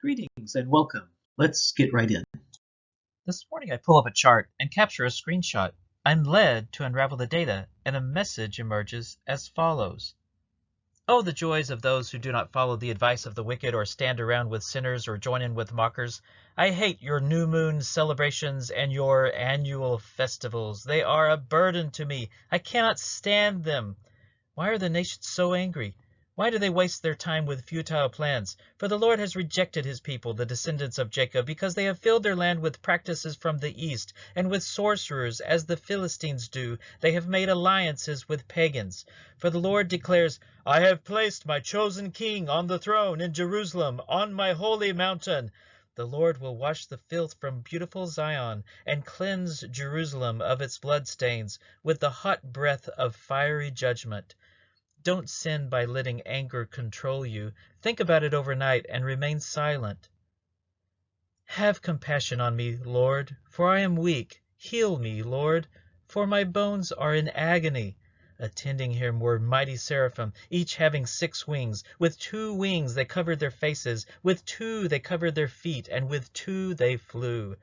Greetings and welcome. Let's get right in. This morning I pull up a chart and capture a screenshot. I'm led to unravel the data, and a message emerges as follows. Oh, the joys of those who do not follow the advice of the wicked or stand around with sinners or join in with mockers. I hate your new moon celebrations and your annual festivals. They are a burden to me. I cannot stand them. Why are the nations so angry? Why do they waste their time with futile plans? For the Lord has rejected his people, the descendants of Jacob, because they have filled their land with practices from the east, and with sorcerers, as the Philistines do. They have made alliances with pagans. For the Lord declares, I have placed my chosen king on the throne in Jerusalem, on my holy mountain. The Lord will wash the filth from beautiful Zion, and cleanse Jerusalem of its bloodstains, with the hot breath of fiery judgment. Don't sin by letting anger control you. Think about it overnight and remain silent. Have compassion on me, Lord, for I am weak. Heal me, Lord, for my bones are in agony. Attending him were mighty seraphim, each having 6 wings. With 2 wings they covered their faces, with 2 they covered their feet, and with 2 they flew.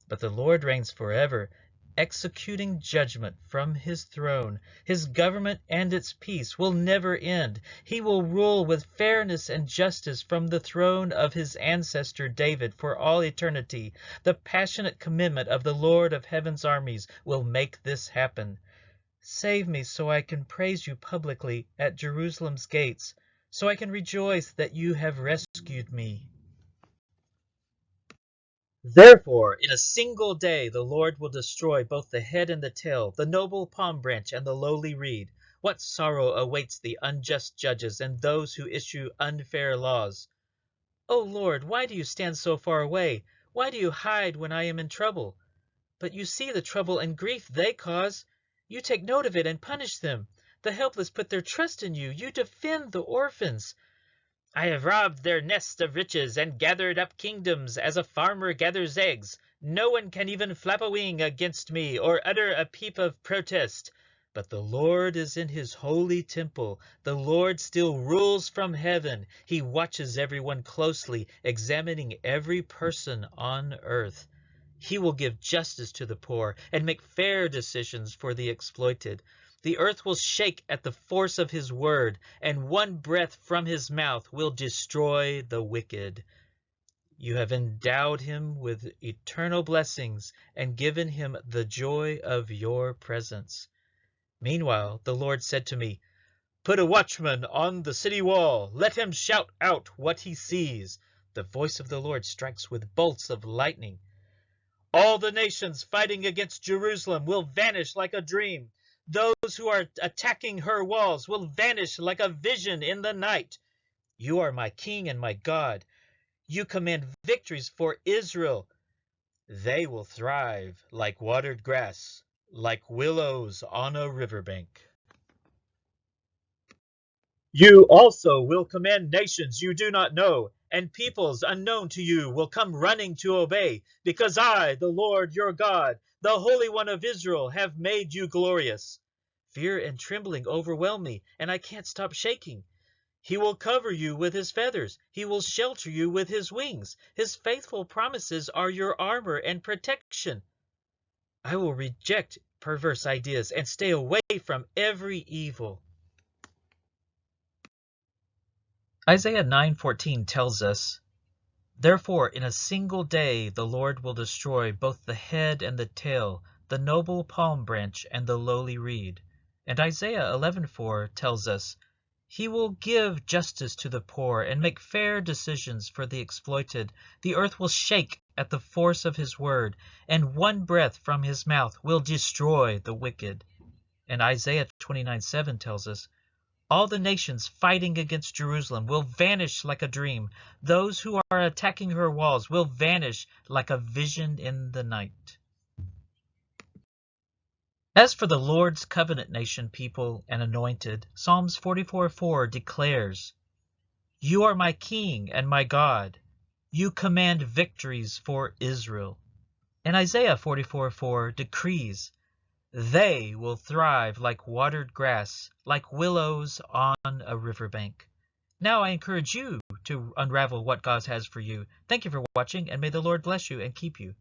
But the Lord reigns forever, executing judgment from his throne. His government and its peace will never end. He will rule with fairness and justice from the throne of his ancestor David for all eternity. The passionate commitment of the Lord of heaven's armies will make this happen. Save me so I can praise you publicly at Jerusalem's gates, so I can rejoice that you have rescued me. Therefore, in a single day the Lord will destroy both the head and the tail, the noble palm branch and the lowly reed. What sorrow awaits the unjust judges and those who issue unfair laws. O Lord, why do you stand so far away? Why do you hide when I am in trouble? But you see the trouble and grief they cause. You take note of it and punish them. The helpless put their trust in you. You defend the orphans. I have robbed their nest of riches and gathered up kingdoms as a farmer gathers eggs. No one can even flap a wing against me or utter a peep of protest. But the Lord is in his holy temple. The Lord still rules from heaven. He watches everyone closely, examining every person on earth. He will give justice to the poor and make fair decisions for the exploited. The earth will shake at the force of his word, and one breath from his mouth will destroy the wicked. You have endowed him with eternal blessings and given him the joy of your presence. Meanwhile, the Lord said to me, Put a watchman on the city wall. Let him shout out what he sees. The voice of the Lord strikes with bolts of lightning. All the nations fighting against Jerusalem will vanish like a dream. Those who are attacking her walls will vanish like a vision in the night. You are my king and my God. You command victories for Israel. They will thrive like watered grass, like willows on a riverbank. You also will command nations you do not know, and peoples unknown to you will come running to obey, because I, the Lord your God, the Holy One of Israel, have made you glorious. Fear and trembling overwhelm me, and I can't stop shaking. He will cover you with his feathers. He will shelter you with his wings. His faithful promises are your armor and protection. I will reject perverse ideas and stay away from every evil. Isaiah 9:14 tells us, Therefore in a single day the Lord will destroy both the head and the tail, the noble palm branch and the lowly reed. And Isaiah 11:4 tells us, He will give justice to the poor and make fair decisions for the exploited. The earth will shake at the force of his word, and one breath from his mouth will destroy the wicked. And Isaiah 29:7 tells us, all the nations fighting against Jerusalem will vanish like a dream. Those who are attacking her walls will vanish like a vision in the night. As for the Lord's covenant nation, people, and anointed, Psalms 44:4 declares, You are my king and my God. You command victories for Israel. And Isaiah 44:4 decrees, They will thrive like watered grass, like willows on a riverbank. Now I encourage you to unravel what God has for you. Thank you for watching, and may the Lord bless you and keep you.